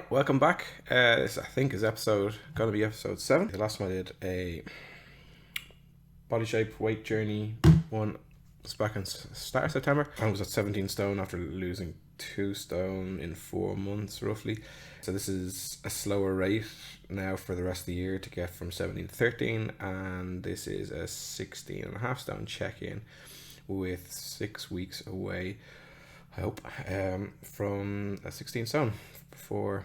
Right, welcome back. This I think is gonna be episode 7. The last time I did a body shape weight journey one was back in start of September. I was at 17 stone after losing 2 stone in 4 months roughly. So this is a slower rate now for the rest of the year to get from 17 to 13, and this is a 16.5 stone check-in with 6 weeks away, I hope, from a 16 stone before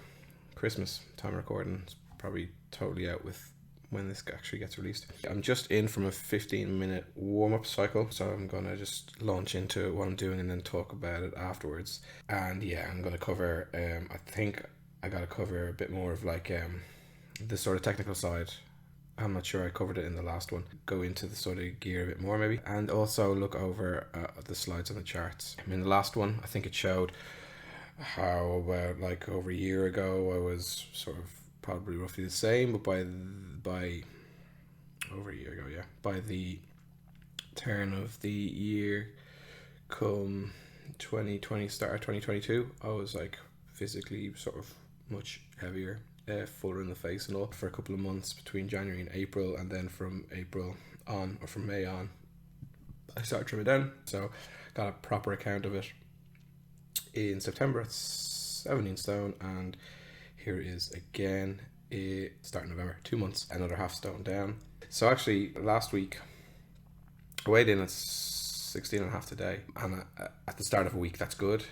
Christmas. Time recording, it's probably totally out with when this actually gets released. I'm just in from a 15-minute warm-up cycle, so I'm gonna just launch into what I'm doing and then talk about it afterwards. And yeah, I'm gonna cover I think I gotta cover a bit more of like the sort of technical side. I'm not sure I covered it in the last one. Go into the sort of gear a bit more maybe, and also look over the slides on the charts. I mean, the last one, I think it showed how about like over a year ago I was sort of probably roughly the same, but by over a year ago, yeah, by the turn of the year, come 2020, start of 2022, I was like physically sort of much heavier, fuller in the face and all, for a couple of months between January and April, and then from April on, or from May on, I started trimming down. So got a proper account of it in September at 17 stone, and here it is again, starting November, 2 months, another half stone down. So actually last week I weighed in at 16.5 today, and at the start of a week, that's good.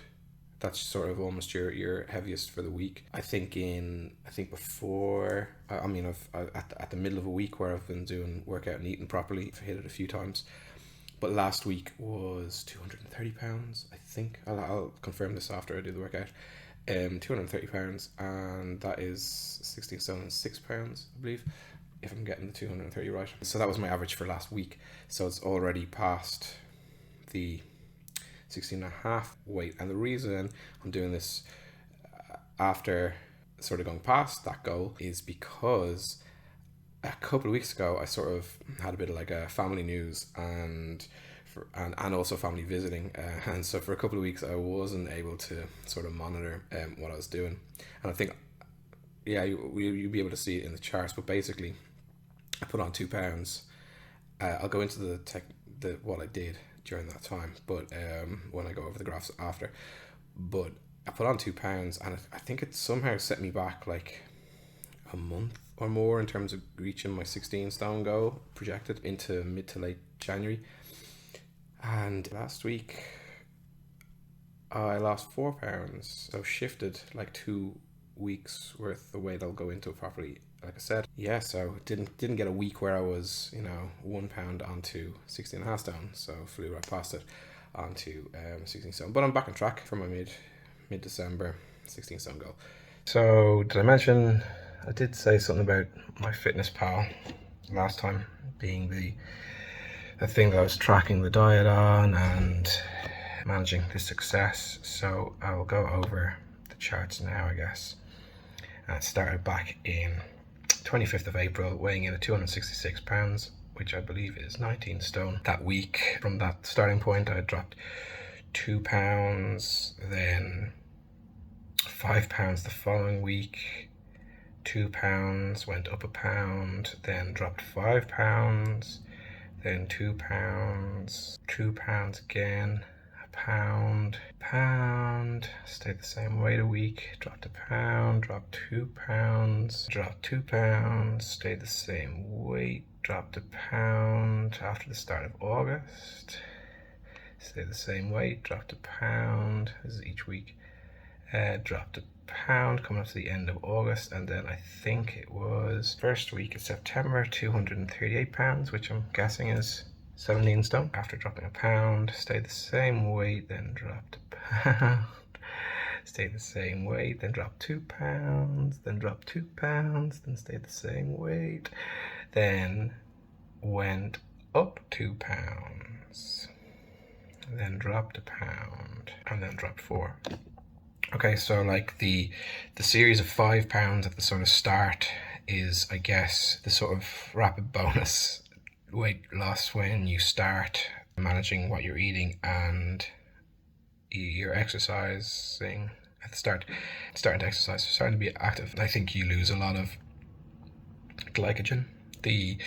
That's sort of almost your heaviest for the week. I think before, I mean, I've at the middle of a week where I've been doing workout and eating properly, I've hit it a few times. But last week was 230 pounds, I think. I'll confirm this after I do the workout. 230 pounds, and that is 16 stone and 6 pounds, I believe, if I'm getting the 230 right. So that was my average for last week. So it's already past the 16.5 weight. And the reason I'm doing this after sort of going past that goal is because a couple of weeks ago I sort of had a bit of like a family news and also family visiting, and so for a couple of weeks I wasn't able to sort of monitor what I was doing. And I think, yeah, you'll be able to see it in the charts, but basically I put on 2 pounds. I'll go into the what I did during that time, but when I go over the graphs after. But I put on 2 pounds, and I think it somehow set me back like a month or more in terms of reaching my 16 stone goal projected into mid to late January. And last week I lost 4 pounds, so shifted like 2 weeks worth the weight I'll go into it properly, like I said. Yeah, so didn't get a week where I was, 1 pound onto 16.5 stone, so flew right past it onto 16 stone. But I'm back on track for my mid-December 16 stone goal. So did I mention, I did say something about MyFitnessPal last time being the thing that I was tracking the diet on and managing the success. So I'll go over the charts now, I guess. And it started back in 25th of April, weighing in at 266 pounds, which I believe is 19 stone. That week, from that starting point, I dropped 2 pounds, then 5 pounds the following week, 2 pounds, went up a pound, then dropped 5 pounds, then 2 pounds, 2 pounds again, a pound, stayed the same weight a week, dropped a pound, dropped 2 pounds, dropped 2 pounds, stayed the same weight, dropped a pound after the start of August, stayed the same weight, dropped a pound, this is each week, dropped a pound coming up to the end of August, and then I think it was first week of September, 238 pounds, which I'm guessing is 17 stone. After dropping a pound, stayed the same weight, then dropped a pound, stayed the same weight, then dropped 2 pounds, then dropped 2 pounds, then stayed the same weight, then went up 2 pounds, then dropped a pound, and then dropped 4. Okay, so like the series of 5 pounds at the sort of start is, I guess, the sort of rapid bonus weight loss when you start managing what you're eating and you're exercising at the start, starting to exercise, starting to be active. I think you lose a lot of glycogen, the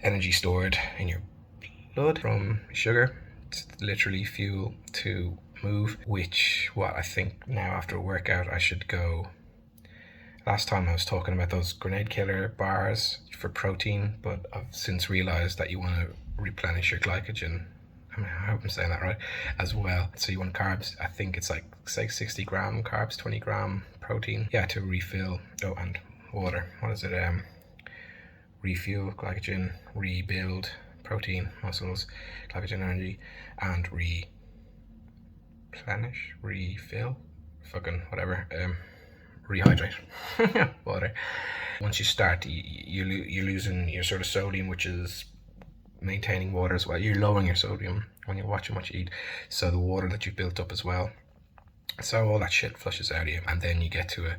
energy stored in your blood from sugar. It's literally fuel to move, which what I think now after a workout I should go. Last time I was talking about those grenade killer bars for protein, but I've since realized that you want to replenish your glycogen. I mean, I hope I'm saying that right as well. So you want carbs. I think it's like, say, 60 gram carbs, 20 gram protein. Yeah, to refill. Oh, and water. What is it? Refuel glycogen, rebuild protein, muscles, glycogen, energy, and replenish, refill, fucking whatever. Rehydrate. Water. Once you start, you're losing your sort of sodium, which is maintaining water as well. You're lowering your sodium when you're watching what you eat, so the water that you've built up as well. So all that shit flushes out of you, and then you get to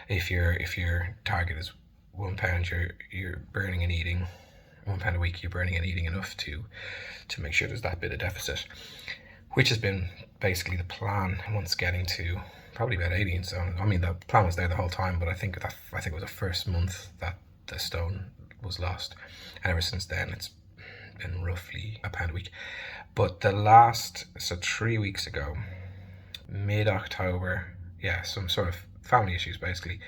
if your target is £1, you're burning and eating £1 a week. You're burning and eating enough to make sure there's that bit of deficit, which has been basically the plan once getting to probably about 18 stone. I mean, the plan was there the whole time, but I think it was the first month that the stone was lost, and ever since then it's been roughly £1 a week. But the last, so 3 weeks ago, mid-October, yeah, some sort of family issues basically,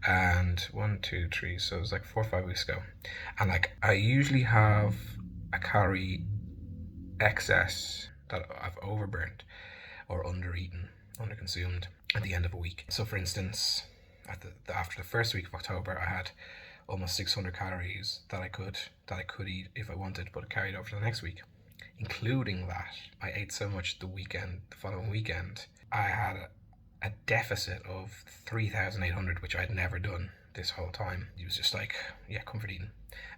and 1, 2, 3, so it was like 4 or 5 weeks ago, and like I usually have a calorie excess that I've overburnt or undereaten, underconsumed at the end of a week. So for instance, after the first week of October, I had almost 600 calories that I could eat if I wanted, but it carried over to the next week. Including that, I ate so much the following weekend, I had a deficit of 3,800, which I'd never done this whole time. It was just like, yeah, comfort eating.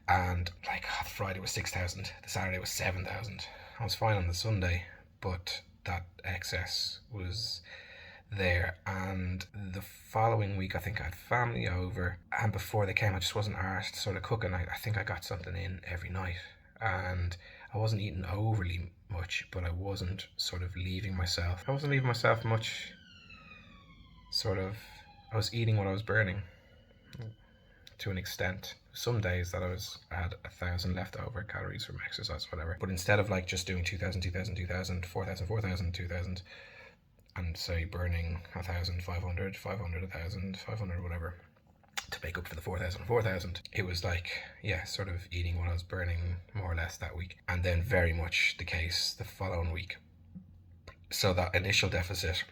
And like the Friday was 6,000, the Saturday was 7,000. I was fine on the Sunday, but that excess was there. And the following week, I think I had family over, and before they came, I just wasn't arsed sort of cooking. I think I got something in every night, and I wasn't eating overly much, but I wasn't sort of leaving myself much. Sort of, I was eating what I was burning to an extent. Some days that I had 1,000 leftover calories from exercise, whatever. But instead of like just doing 2,000, 2,000, 2,000, 4,000, 4,000, 2,000, and say burning 1,000, 500, 500, 1,000, 500, whatever, to make up for the 4,000, 4,000, it was like, yeah, sort of eating what I was burning more or less that week. And then very much the case the following week. So that initial deficit,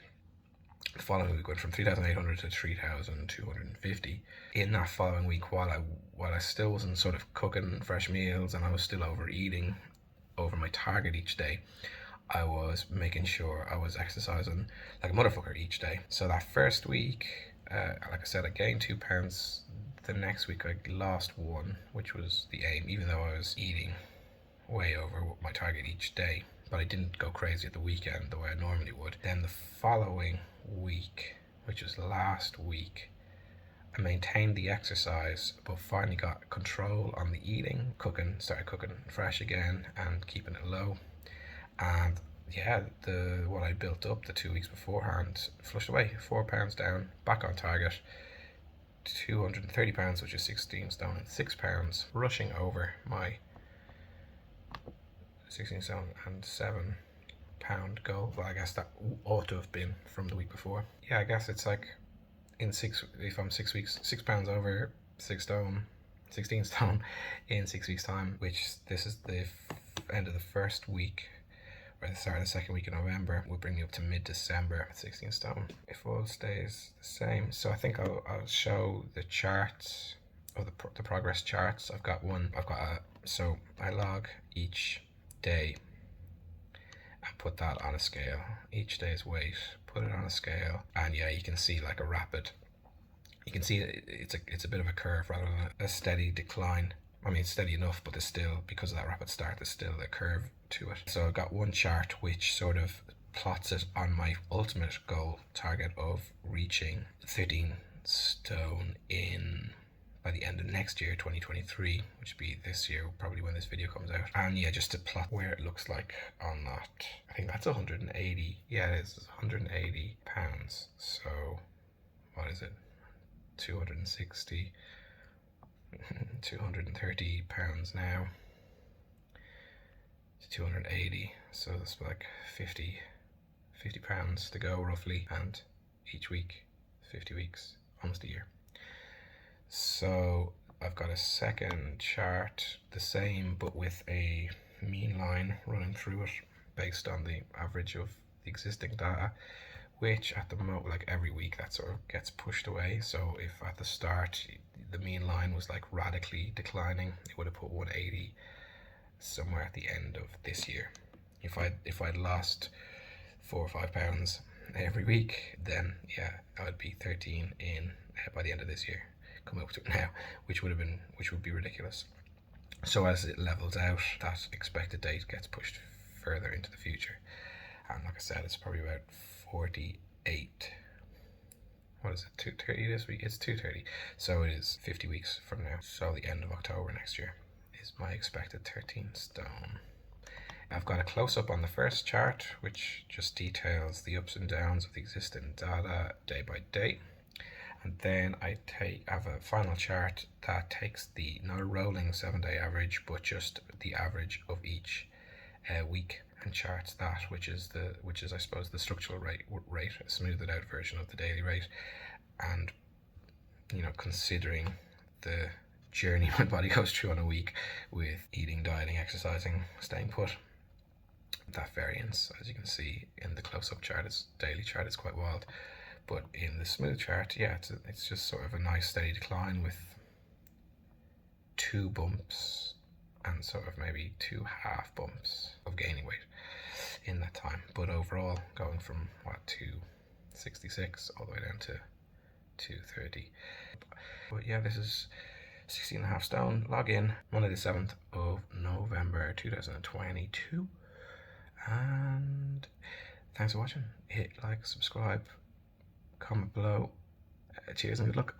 the following week went from 3,800 to 3,250. In that following week, while I still wasn't sort of cooking fresh meals and I was still overeating over my target each day, I was making sure I was exercising like a motherfucker each day. So that first week, like I said, I gained 2 pounds. The next week I lost 1, which was the aim, even though I was eating way over my target each day. But I didn't go crazy at the weekend the way I normally would. Then the following week, which was last week, I maintained the exercise, but finally got control on the eating, started cooking fresh again and keeping it low. And yeah, what I built up the 2 weeks beforehand flushed away. 4 pounds down, back on target. 230 pounds, which is 16 stone, and 6 pounds, rushing over my 16 stone and 7 pound goal. Well, I guess that ought to have been from the week before. Yeah, I guess it's like if I'm 6 weeks, 6 pounds over 6 stone, 16 stone in 6 weeks time, which this is the end of the first week, or the start of the second week in November, will bring me up to mid-December at 16 stone, if all stays the same. So I think I'll show the charts, or the progress charts. So I log each day and put that on a scale, each day's weight, put it on a scale, and yeah, you can see like you can see it's a bit of a curve rather than a steady decline. I mean, it's steady enough, but there's still, because of that rapid start, there's still a curve to it. So I've got one chart which sort of plots it on my ultimate goal target of reaching 13 stone by the end of next year, 2023, which would be this year, probably when this video comes out. And yeah, just to plot where it looks like on that. I think that's 180. Yeah, it is 180 pounds. So is it, 260, 230 pounds now, 280, so it's like 50 pounds to go roughly, and each week 50 weeks, almost a year. So I've got a second chart, the same but with a mean line running through it based on the average of the existing data, which at the moment, like every week, that sort of gets pushed away. So if at the start the mean line was like radically declining, it would have put 180 somewhere at the end of this year. If I'd lost 4 or 5 pounds every week, then yeah, I'd be 13 in by the end of this year, coming up to it now, which would be ridiculous. So as it levels out, that expected date gets pushed further into the future, and like I said, it's probably about 48. What is it? 230 this week? It's 230. So it is 50 weeks from now. So the end of October next year is my expected 13 stone. I've got a close-up on the first chart, which just details the ups and downs of the existing data day by day. And then I have a final chart that takes the, not a rolling 7-day average, but just the average of each week, and charts that, which is I suppose the structural rate, a smoothed out version of the daily rate. And considering the journey my body goes through on a week with eating, dieting, exercising, staying put, that variance, as you can see in the close-up chart, daily chart, is quite wild. But in the smooth chart, yeah, it's just sort of a nice steady decline with 2 bumps and sort of maybe 2 half bumps of gaining weight in that time. But overall, going from 266 all the way down to 230. But yeah, this is 16.5 stone. Log in Monday the 7th of November 2022. And thanks for watching. Hit like, subscribe, comment below. Cheers and good luck.